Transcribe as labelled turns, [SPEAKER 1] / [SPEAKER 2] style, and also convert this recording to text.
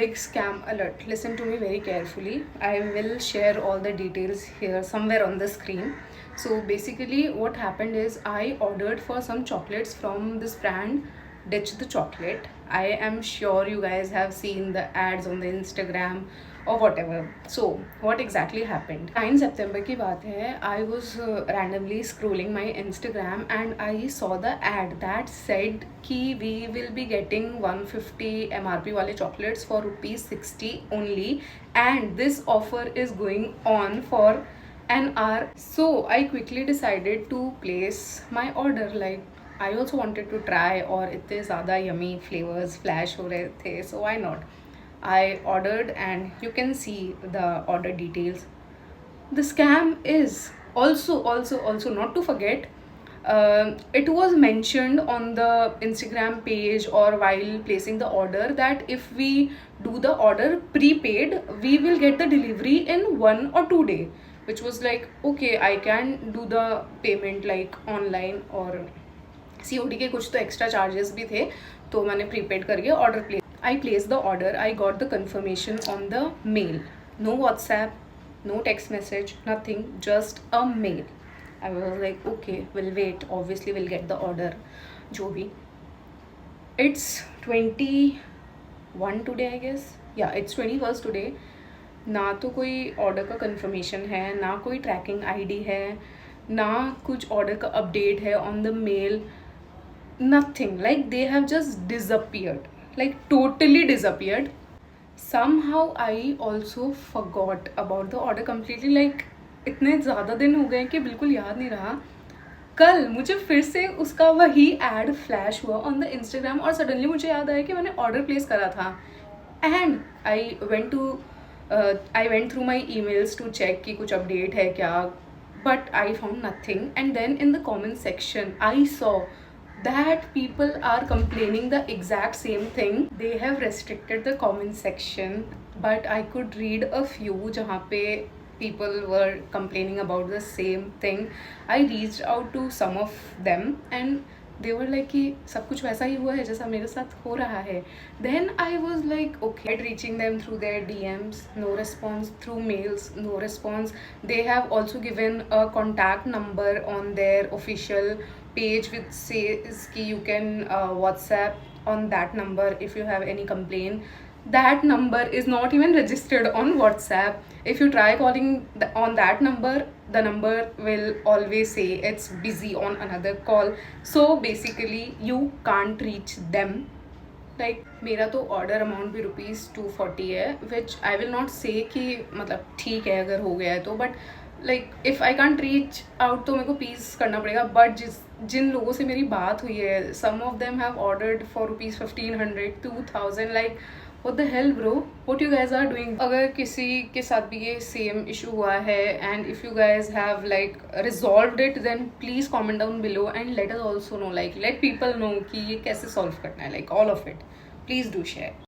[SPEAKER 1] big scam alert. Listen to me very carefully. I will share all the details here somewhere on the screen. So basically what happened is I ordered for some chocolates from this brand Ditch the Chocolate. I am sure you guys have seen the ads on the Instagram or whatever. So what exactly happened? 9 September की बात है. I was randomly scrolling my Instagram and I saw the ad that said कि we will be getting 150 MRP वाले chocolates for ₹60 only, and this offer is going on for an hour. So I quickly decided to place my order. Like I also wanted to try, और इतने ज़्यादा yummy flavors flash हो रहे थे, so why not? I ordered and you can see the order details. The scam is also not to forget, it was mentioned on the Instagram page or while placing the order that if we do the order prepaid, we will get the delivery in 1 or 2 days, which was like, okay, I can do the payment like online, और COD के कुछ तो extra charges भी थे, तो मैंने prepaid करके order place. I placed the order. I got the confirmation on the mail. No WhatsApp, no text message, nothing, just a mail. I was like, okay, we'll wait. Obviously, we'll get the order. जो भी. It's 21 today, I guess. Yeah, it's 21st today. ना तो कोई order का confirmation है, ना कोई tracking ID है, ना कुछ ऑर्डर का अपडेट है on the mail. Nothing. Like they have just disappeared, like totally disappeared. Somehow I also forgot about the order completely. Like इतने ज़्यादा दिन हो गए कि बिल्कुल याद नहीं रहा. कल मुझे फिर से उसका वही एड फ्लैश हुआ ऑन द इंस्टाग्राम, और सडनली मुझे याद आया कि मैंने ऑर्डर प्लेस करा था. And I went through my emails to check कि कुछ अपडेट है क्या, but I found nothing. And then in the comment section I saw that people are complaining the exact same thing. They have restricted the comment section, but I could read a few जहाँ पे people were complaining about the same thing. I reached out to some of them and they were like कि सब कुछ वैसा ही हुआ है जैसा मेरे साथ हो रहा है. Then I was like, okay, reaching them through their DMs, no response, through mails, no response. They have also given a contact number on their official page which says कि you can WhatsApp on that number if you have any complaint. That number is not even registered on WhatsApp. If you try calling on that number, the number will always say it's busy on another call. So basically you can't reach them. Like मेरा तो order amount भी ₹240 है, विच I will not से कि मतलब ठीक है अगर हो गया है तो, but like if I can't reach out तो मेरे को पीस करना पड़ेगा. बट जिन लोगों से मेरी बात हुई है, some of them have ordered for ₹1500, 2000. Like what the hell bro, what you guys are doing? अगर किसी के साथ भी ये सेम इशू हुआ है and if you guys have like resolved it, then please comment down below and let us also know, like let people know कि ये कैसे solve करना है, like all of it. Please do share.